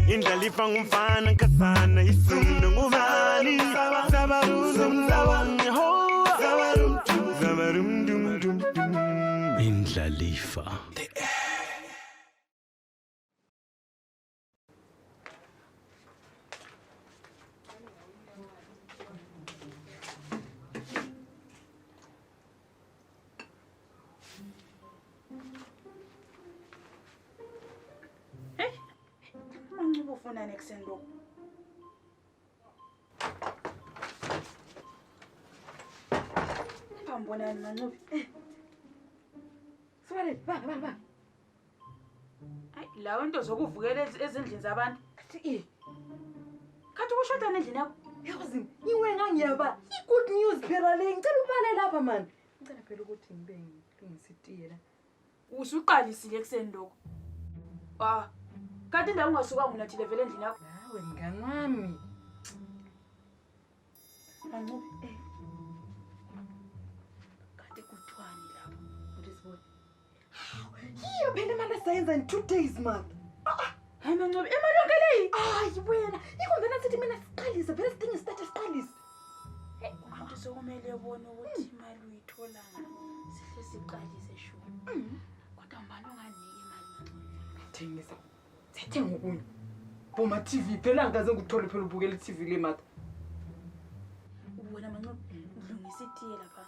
Indlalifa ngumfana nkazana isunda ngubani Indlalifa. Ufuna nekusendo. Pambonani Manqobi. Swale, ba. Hayi, lawo into zokuvukela ezindlini zabantu. Kathi ushoda endlini yakho. Yazi, iwe ngangiyaba. I-good news phela le ngicela ubale lapha man. Ngicela phela ukuthi ngibe ngisitiyela. Usuqalisile ekusendo. Kanti la ungasuka ngunathile vele endlini yakho. Hawe ngani wami. Manqobi. Kanti kuthwani lapho? Ulisibona. Yiyo phela imali esayenza in 2 days man. Hayi Manqobi, imali yonke leyi. Hayi wena, ikombela sithi mina siqalise vele sidinga isithathe siqalise. Umuntu sokumele ubone ukuthi imali uyitholanga. Sihle siqalise shu. Kodwa mbani unganiki imali Manqobi? Thengisa. Sethenga okunye. Boma TV phela ngaze ngikuthole phela ubukela iTV le mata. Ubona Manqobi, ngilungisa itiye lapha.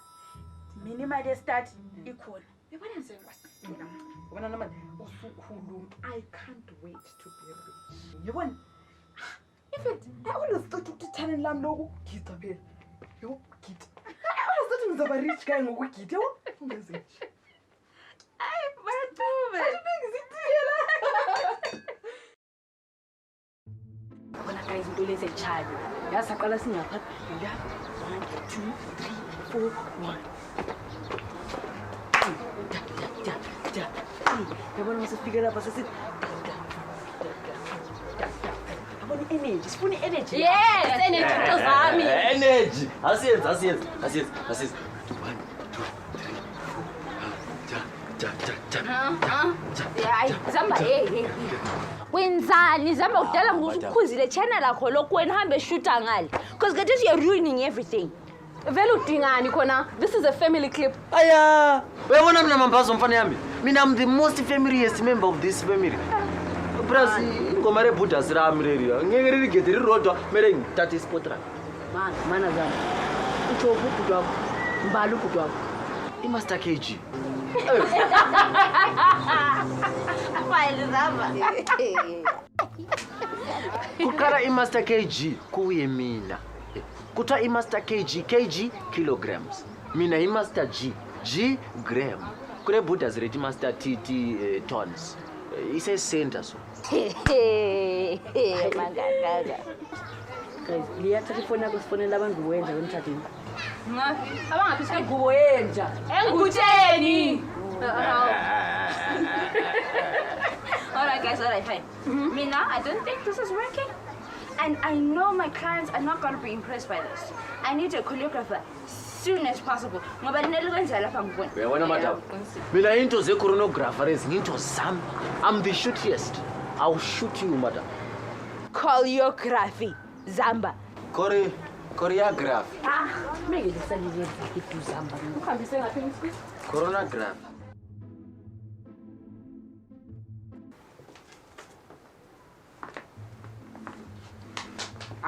Mina imali yestart ikhona. Yabona ngisenkwasi. Ubona nama usukhuluma. I can't wait to be rich. Yabona? In fact, I always thought ukuthi talent lami lokhu gita phela. Yo, gita. I always thought ngizaba rich guy ngokugita. Yabo? Ungenze nje. Ay, Batube. Ngizitiyela. Bona guys into lezi echayo. Yasaqala singapha. La 1 2 3 4 1. Yabona masifika lapha sesithi abona energy, sifuna energy. Yes, energy zami. Energy. Asiyenza. 1 2 3 4. Hayi, Zamba wenzani Zamba udala ngokukhuzile channel lakho lokwena hambe shoota ngale because get you're ruining everything. Vele udingani khona? This is a family clip. Aya, uyabona mina mambazo mfana yami. Mina I'm the most familiarist member of this family. Plus ingoma rebuda sirami reri. Ngeke ririgete rirodwa mere ngithathe ispot rap. Mana Zamba. Utho ubhudu wakho. Mbali ubhudu wakho. iMaster KG. File Zamba. Kukala iMaster KG kuye mina. Kutwa iMaster KG kilograms. Mina iMaster G gram. Kule buddha zireti Master TT tons. Ise center so. Mangagaga. Guys, liyathatha ifoni yakho sifonela abantu wenza emthatheni. Abangaphi sigubo yenja. Engutsheni. Alright guys, alright, fine. Mina, I don't think this is working. And I know my clients are not going to be impressed by this. I need a choreographer as soon as possible. Ngoba ninelukwenza lapha ngibona. Uyabona madam. Mina into ze choreographer ezinto zami. I'm the shootiest. I'll shoot you madam. Choreography, Zamba. Choreography. Meke lisalile idu Zamba. Ukhambise ngaphi ngisi? Choreography.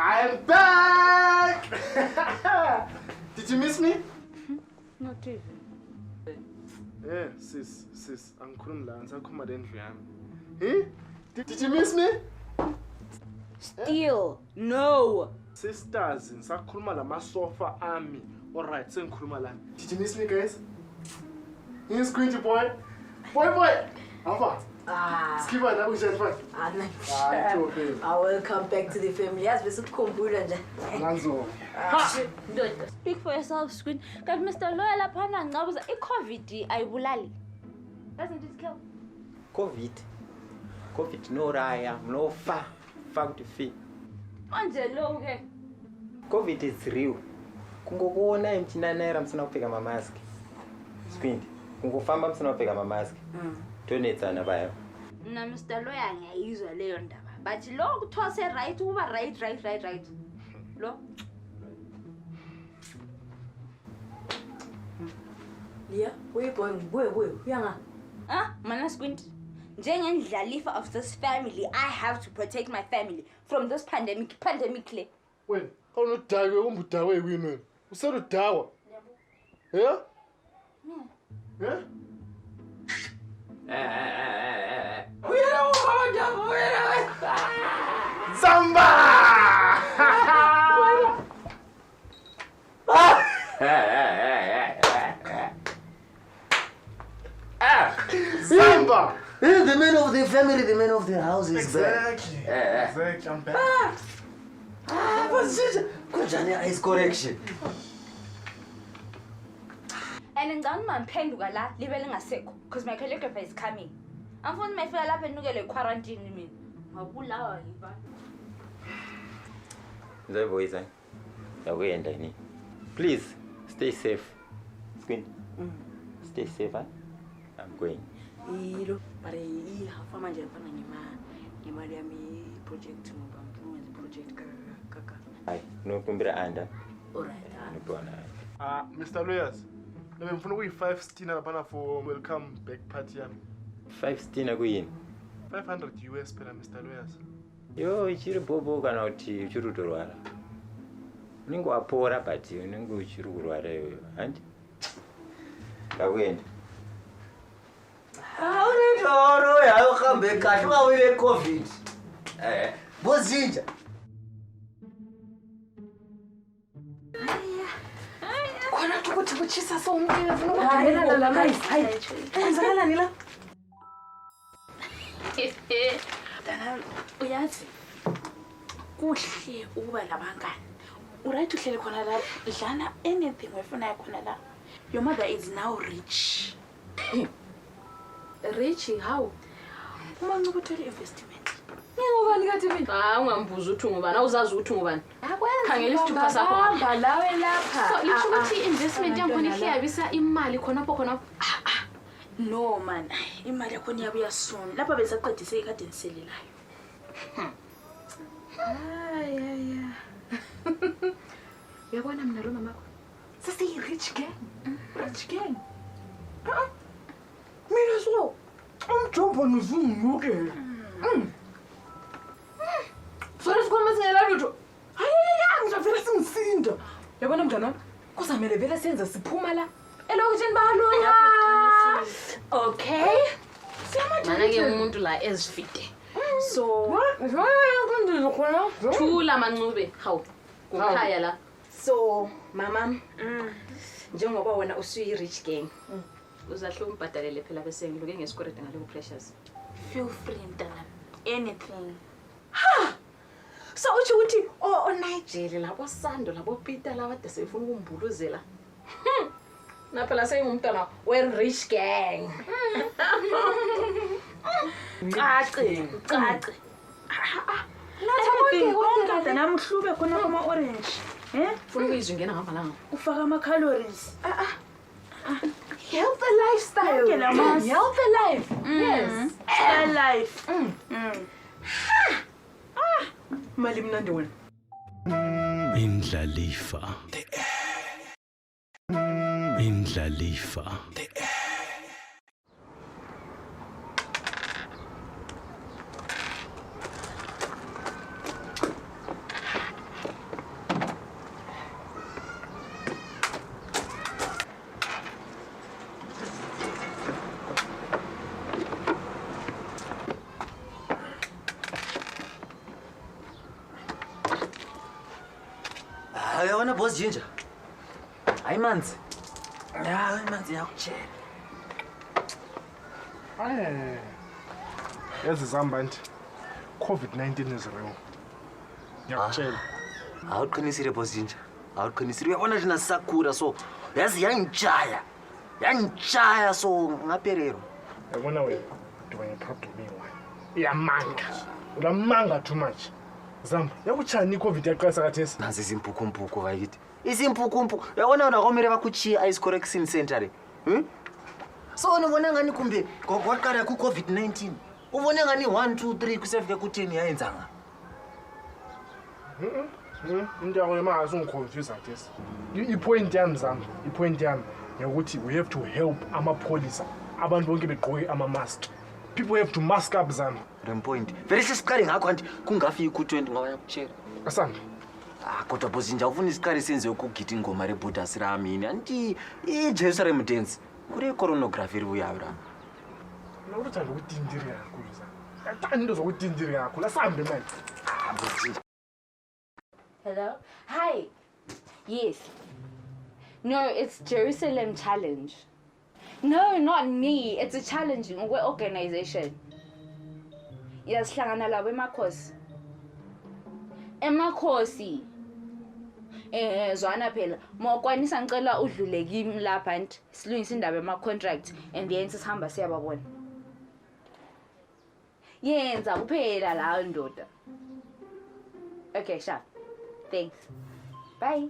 I'm back! Did you miss me? Not even. Yeah, sis, angikhulumi la ngisakhuluma le ndlu yami. Did you miss me? Steal. No. Sisters, ngisakhuluma lamasofa ami. Alright, sengikhuluma la. Did you miss me, guys? You squinty boy. Boy. Alpha. Skip it, that was just fun. I will come back to the family. Yes, we should computer. Nanzo. Speak for yourself, Squid. Because Mr. Loyal Apana knows a COVID, I bulali. Doesn't it kill? COVID no raya, no fa to fee. Angelo, okay. COVID is real. Kungokuona imchinanera msina kupfeka mamask. Squint. Kungofamba msina kupfeka mamask. Tonetsana bayo. Na Mr. Loyal ngiyizwa leyo ndaba. But lo kuthose right uba right. Lo. Leah, where you going? Where? Yanga. Mana Squint. Njengendlalifa of this family, I have to protect my family from this pandemic. Wait, how no die we won't die we win. We said to die. Yeah? Yeah? Zamba! Zamba! The man of the family, the man of the house is back. Exactly, I'm back. Kunjani ice correction. And ngicanga maphenduka la libe lingasekho because my calligrapher is coming. Angifuni mayifika lapha enukele quarantine mina. Ngabulawa yiba. Nzoyiboyisa. Yakuyenda ni. Please stay safe. Squint. Stay safe. Huh? I'm going. Yilo, but half manje mfana ngemali yami project ngoba mfuna project kaka. Hayi, nokumbira anda. Alright. Nobona. Mr. Lawyers. Lebe mfuna kuyi-5 stina lapana for welcome back party yami. 5 stina kuyini? 500 US phela Mr. Lawyers. Yo, ichiri bobo kana kuti uchiri kutorwara. Unenge wapora but unenge uchiri kurwara iyoyo. Handi? Ngakuyenda. Unetoro yayohambe kahle wawile COVID. Bozinja. Khona ukuthi kuchisa so umlilo ufuna ukugibela la hayi. Kwenzakalani la? Dana uyazi kuhle ukuba labangani. Uright uhlele khona la dlana anything wefuna khona la. Your mother is now rich. Rich how? Uma ngikuthole investment. Ngingubani kathi mina? Ungambuza uthi ngubani awuzazi ukuthi ngubani Akwenza. Khangela isithupha sakho ngapha. Lawe lapha. So lisho ukuthi investment yakho ihliyabisa imali khonapho No man, imali yakho iyabuya soon. Lapha besaqedise ikade niselelayo. Uyabona mina lo mama. Sasi rich gang. Rich gang. Mina so. Umjombo nizunguke. So lesikhoma singela lutho. Hayi ngizavela singisinda. Yabona mntwana wami? Kuzamele vele senze siphuma la. Elokishini bahaloya. Okay. Mana ke umuntu la ezifide So, thula mancube hawu kukhaya la So, mama, njengoba wena usuyi rich gang. uzahle umbhadalele phela bese ngiluke ngesikorede ngale ku pressures feel free mntana. Anything. So uthi ukuthi Nigel labo Sando labo Peter laba de sefuna ukumbuluzela. Na phela seyingumntana we rich gang. Cace. Anything konke nami uhlube khona kuma orange. ufuna ukuyizwa ingena ngapha la Ufaka ama calories. Healthy lifestyle. Okay, la mas. Healthy life. Yes. Style life. Mali mnandi wena. Indlalifa. boss Ginger. Hayi manzi. Ya, manzi yakutshela. Yazi Zambandi, COVID-19 is real. Ngiyakutshela. Awuqinisile boss Ginger. Awuqinisile. Uyabona thina sisakura so yazi yangitshaya. Yangitshaya so ngaperero. Yabona wena, uduba ngeproblem eyi-one. Iyamanga. Ulamanga too much. Zamba, yakutshani i-COVID yaqalisa kathesi? Nazi izimpukumpuku bayithi. Izimpukumpuku. Uyabona wena komele bakuchiya ice correction center. So unibona ngani kumbe kwaqala ku-COVID-19. Ubone ngani 1 2 3 kusefika ku-10 yayenzanga. Into yakho yemanga sungiconfuse kathesi. I-point yami Zamba, i-point yami yokuthi we have to help amapholisa. Abantu bonke begqoke ama-mask. People have to mask up Zamba. Point. Vele sesiqale ngakho anti kungafiki ku-20 ngoba yakutshela. Asanda. Kodwa boss Ginger ufuna isiqale senziwe ukugida ingoma rebuda siramini anti i-Jerusalem dance. Kule choreography ribuyayo la. Nokuthanda ukutindira kakhulu Zamba. Yathanda into zokutindira kakhulu. Asambe manje. Boss Ginger. Hello? Hi. Yes. No, it's Jerusalem Challenge. No, not me. It's a challenge. We're organization. Yes, hlangana labo emakhosi. Emakhosi. Zwana phela. Mokwanisa ngicela udlule kimi lapha and silungisa indaba ema-contract and then sisihamba siyababona. Yenza kuphela la ndoda. Okay, sharp. Thanks. Bye.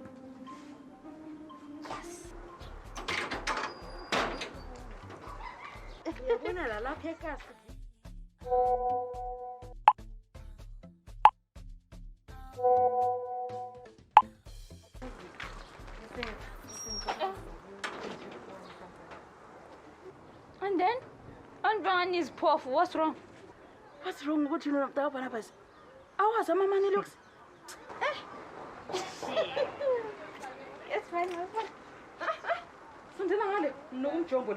Yes. Yabona la lapha ekhasi. And then, Antoine is poor. What's wrong? What's wrong with you, Barnabas? I was a money looks. It's fine. Something like no jumbo.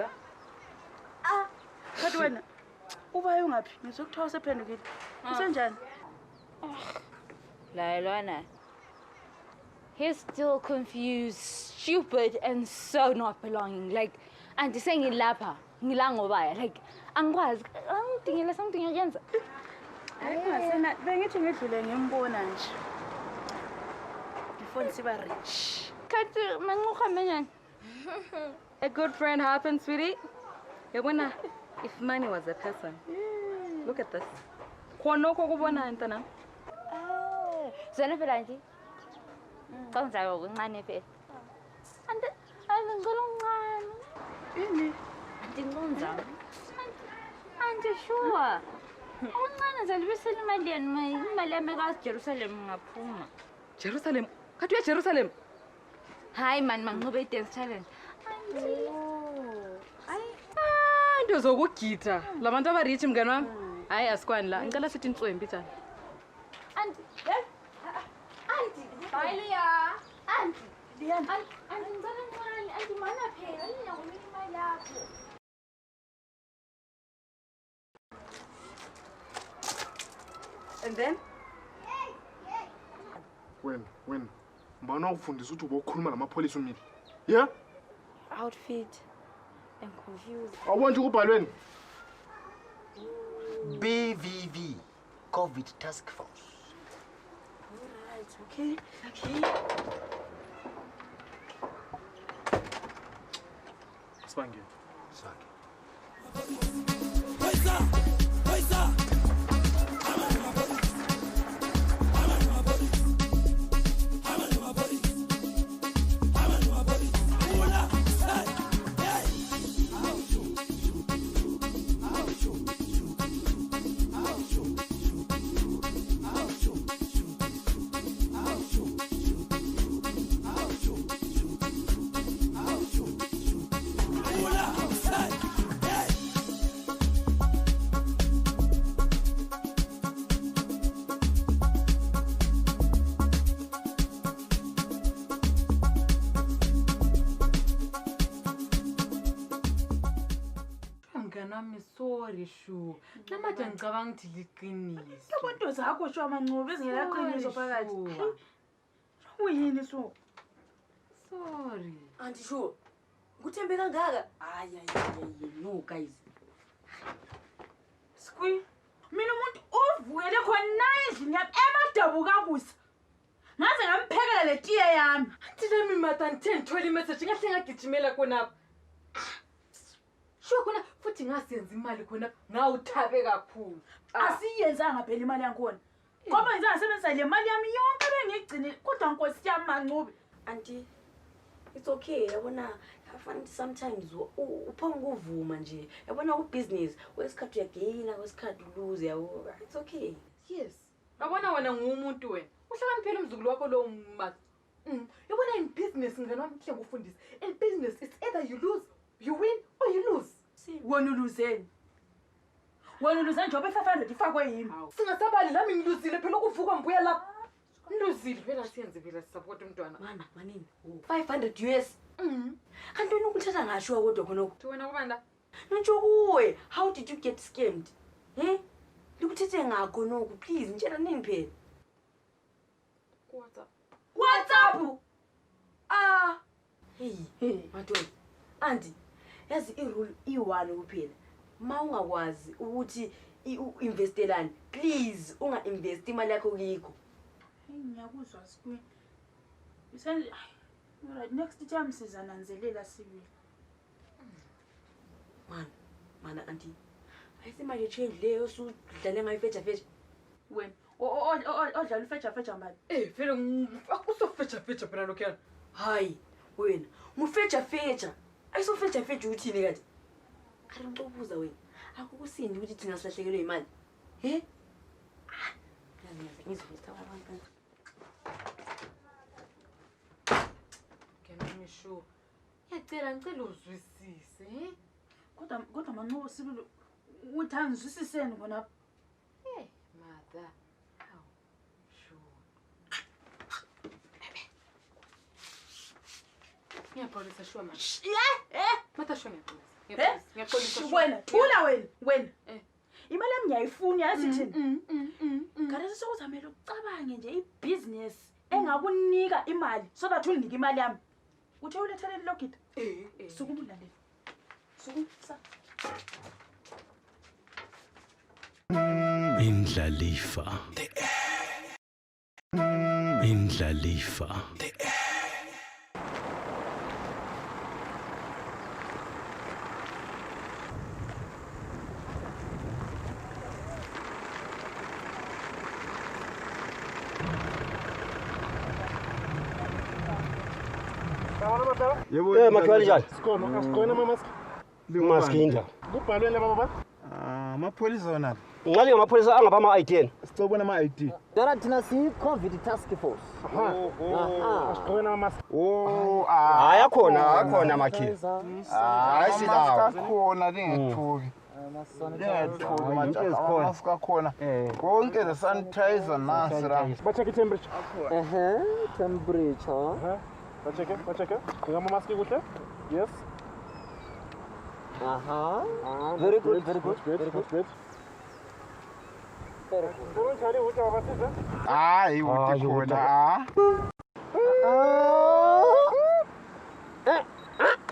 But when uba yungaphi ngizokuthiwa usephendukile. Usenjani? Lailwana. He's still confused, stupid, and so not belonging. Like, and saying in lapa, ngilangobaya. Like, angikwazi, angidingela something against. Ayasena bengithi ngidlule ngimbona nje. Before siba rich. Kathi manguka menyan. A good friend happens, sweetie. Yabona, if money was a person, look at this. Khonoko kubona ntana. Zona phela nje. Kangizaba kuncane phela. Ande ngicela uncane. Yini? Ndingonza. Ande sure. Uncane zalibisela imali yami, imali yami kaJerusalem ngaphuma. Jerusalem. Kathi uya Jerusalem. Hayi man mangiqobe i-dance challenge. Into zokugida. Labantu abarich mngani wami. Hayi asikwani la. Ngicela sithi intswembi njani. Auntie, bye Leah. Auntie, ngicela uncane. Auntie mana phela, ngiyakunika imali yakho. And then? Wena. Mbana ukufundisa ukuthi ubokhuluma namapholisa umile. Yeah? Outfit. I'm confused. Awubona nje kubhalweni? BVV, COVID Task Force. Alright, okay. Sibangele. Nami sorry shu. Namaje ngicabanga ukuthi liqiniso. Abantu zakho sho amancubo ezingela qiniso phakathi. Uyini so? Sorry. Auntie sure. Kuthembe kangaka? Hayi no guys. Squee. Mina umuntu ovukele khona endlini yami emadabuka kusa. Ngaze ngamphekela le tiye yami. Thina mimata ngithola imessage ngahle ngagijimela khona. Sho khona futhi ngasenza imali khona ngawuthabe kakhulu. Asiyenzanga phela imali yakhona. Ngoba ngize ngasebenzisa le mali yami yonke bengigcinile kodwa Nkosi yami Manqube. Auntie, it's okay. Yabona afana sometimes uphonga ukuvuma nje. Yabona ubusiness wesikhathi uyagaina wesikhathi uluze yabo. It's okay. Yes. Yabona wena ngumuntu wena. Uhlakaniphela umzukulu wakho lo mama. Yabona in business ngane wami hle ngufundisa. In business it's either you lose, you win or you lose. Wena uluzeni. Wena uluzeni njengoba 500 ifakwe yimi. Singasabali nami ngiluzile phela ukuvuka ngibuya lapha. Ngiluzile phela siyenze phela support umntwana. Mana manini? 500 US. Kanti wena ukuthatha ngasho kodwa khona Kuthi wena kubanda? ngisho kuwe, how did you get scammed? Likuthethe ngakho noku please ngitshela nini phela? WhatsApp. WhatsApp. Hey, madodana. Auntie, yazi irule i1 kuphela. Mawungakwazi ukuthi uinvestelani, please unga-invest imali yakho kikho. Ngiyakuzwa Squee. Alright, next time sizananzelela sibili. Mana auntie. Ayisimanje change leyo usudlale ngayo fetha. Wena odlala ufetha mali. Phela akusofetha phela lokho. Hayi, wena ngufetha. Ayisofetha uthini kanti? Ngicobuzza wena. Akukusindi ukuthi thina silahlekelwe imali. Ngizofisa abantu. Ngeke ngisho. Ngicela uzwisise, Kodwa Manqube sibili uthi angizwisiseni khona. Mother. How? Sure. Ngiyapolisa sure man. Mata sure ngiyapolisa. Ngiyapolisa. Wena, thula wena. Imali yami ngiyayifuna yazi thini? Ngale sokuzamela ucabange nje ibusiness engakunika imali so that unginike imali yami. Uthe uletheleni lokita? Sukubulalela. Sukusa. Indlalifa. Indlalifa. Makhweli njani? Sikhona mamaski. Maskinda. Kubhalwe la baba. Amapholisa wona. Ngale ngamapholisa angaba ama-ID. Sicobona ama-ID. Dara thina si-COVID task force. Asikhona mamaski. Hayi akhona makhili. Hayi silawo. Akhona lingethuki. Lingethuki amaski akhona. Konke the sanitizer nasi la. Ba-check i-temperature. Temperature. Ba-check. Ngama maski kuhle? Yes. Very good. Kunjani ukuthi abasiza? Hayi uthi khona.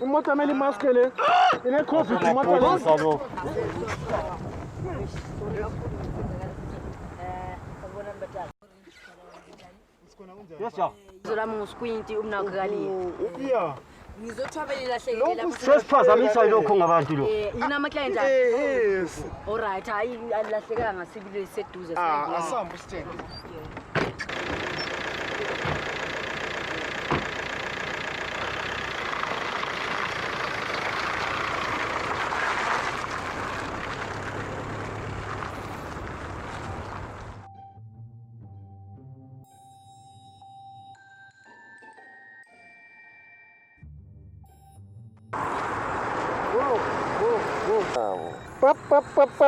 Imoto amele imask le. Ine COVID imoto le. Yes ja. Zolami ngusquinty umnakho kaliye. Yeah. Ngizothwabelela hleke lapho. Sesiphazamisa lokho ngabantu lo. Yina ama client akho. Yes. Alright, hayi alahlekanga ngasibili seduze Asambe sithenge.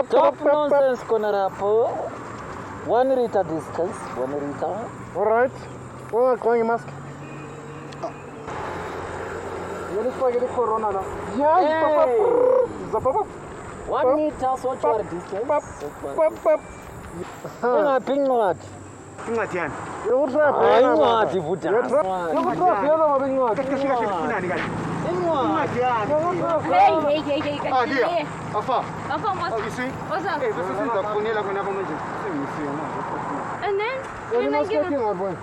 Stop nonsense kona lapho. 1 meter distance, 1 meter. Alright. Ungagqoki imask. Yelifake le-corona la. Zapapa. 1 meter social distance. Pap. Engaphi incwadi? incwadi yani Hayi incwadi buda. yokutrafiyeka ngoba incwadi kahle kahle kufunani kanti incwadi yani Hey. afa Afam, what's up? bese sizakufonela khona apha manje sengisiya manje And then, wena masikhokhe ngabona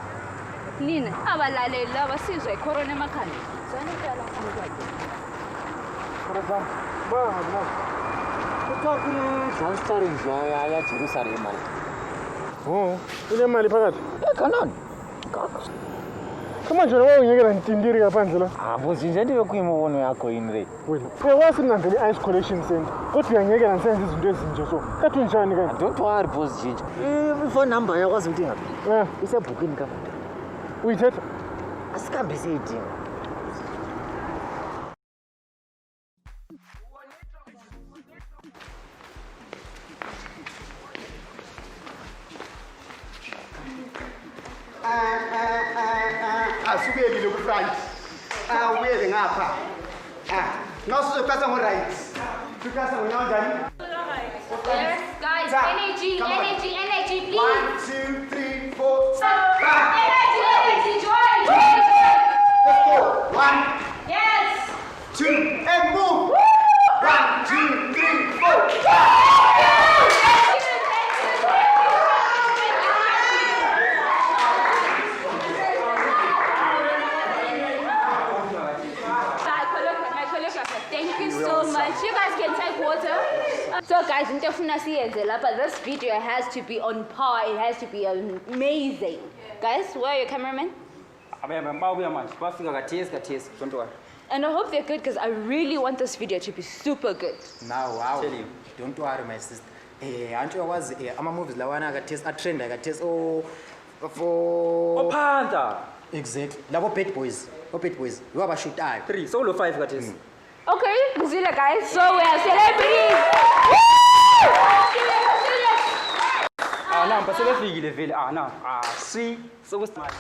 Nina, abalaleli laba sizwe icorona emakhanda. Kuthiwa kune-dance challenge ya Jerusalem mani. Oh, unemali phakathi? Kanani? Kama nje wewe ungekela ntindiri ngaphandle la. Buzi nje ndibe kuyimibono yakho yini le. Wena, wathi mina ngene ice collection center. Kodwa uyangekela ngisenze izinto ezinje so. Kathi unjani kanti? Don't worry boss Jinja. Ifone number yakwazi ukuthi ngaphi? Isebhukwini ka. Uyithetha? Asikambe siyidinga. asukeli lokufront uyele ngapha nasizoqasa ngo-right siqasa ngonyanjani Yes, guys, energy, please. 1 2 3 4 Energy, join. let's go 1 Yes. 2 and move 1 2 3 4 Thank you so much. You guys can take water. So guys, but this video has to be on par. It has to be amazing. Guys, where are your cameramen? Don't worry. And I hope they're good because I really want this video to be super good. Now, wow. Don't worry, my sister. Aren't you was movies lawana akathesi atrend akathesi for Ophanda. Exactly. Labo bad boys. You have a shoot eye. 3 solo 5 kathesi. Okay, Mzila guys. So we are celebrities. Namba sebefikile vele see sokusmart.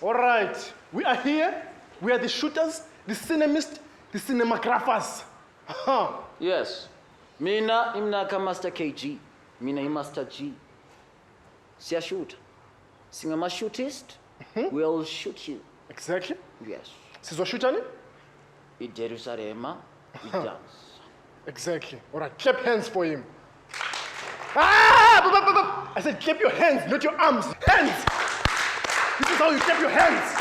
All right, we are here. We are the shooters, the cinemists, the cinematographers. Yes. Mina imnaka Master KG. Mina Master G. Siya shoot. Singama shootist. We'll shoot you. Exactly. Yes. Sizoshutani? In Jerusalem, we dance. Exactly. All right, clap hands for him. I said clap your hands, not your arms. Hands! This is how you clap your hands.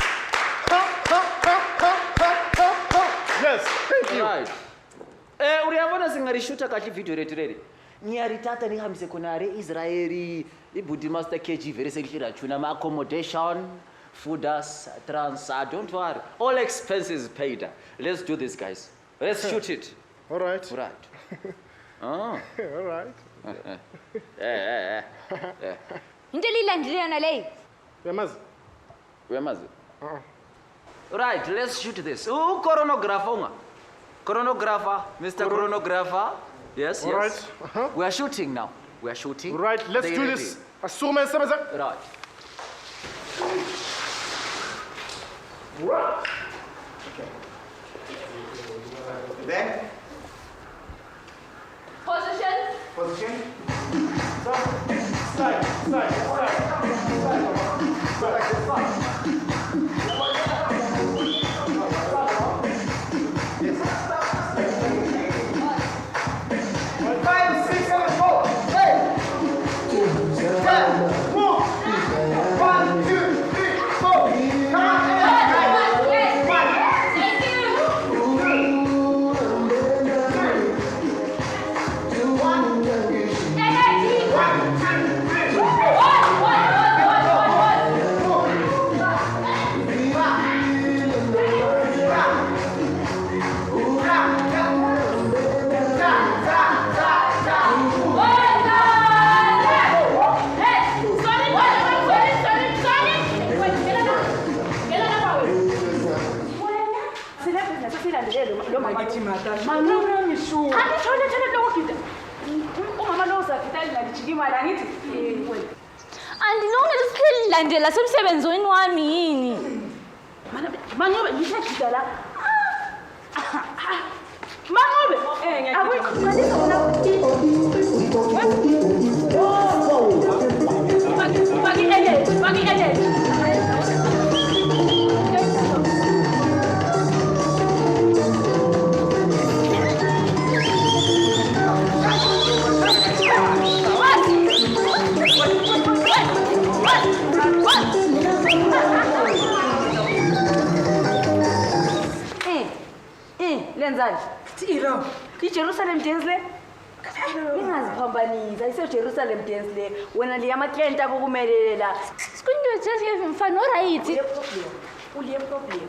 Yes, thank you. Right. Uriyabona singarishuta kachi video retirere. Niyaritata nihamse konare Israeli, ibudi Master KG very sekishira chuna ma accommodation, food us, don't worry. All expenses paid. Let's do this, guys. Let's shoot it. All right. All right. Oh. All right. Uyamazi? Right, let's shoot this. Coronographer. Coronographer, Mr. Coronographer. Yes, all yes. Right. We are shooting now. We are shooting. Right, let's do this. Assume Samazak. Right. Right. Okay. Then. Position. Athi madam. Mama ngisho. Thole lokugida. Umama lo usafita lingalijiki imali angithi. Andinoma lesilandela semsebenzweni wami yini. Mangobe ngishagida la. Mangobe. Ngiyakuzwa wona. Bagi ele. Lenzani? Iro. I-Jerusalem dance le? Ningaziphambanisa, ise-Jerusalem dance le. Wena liya ama-client akho kumelele la. Skunto just give him fun, all right. Ule problem.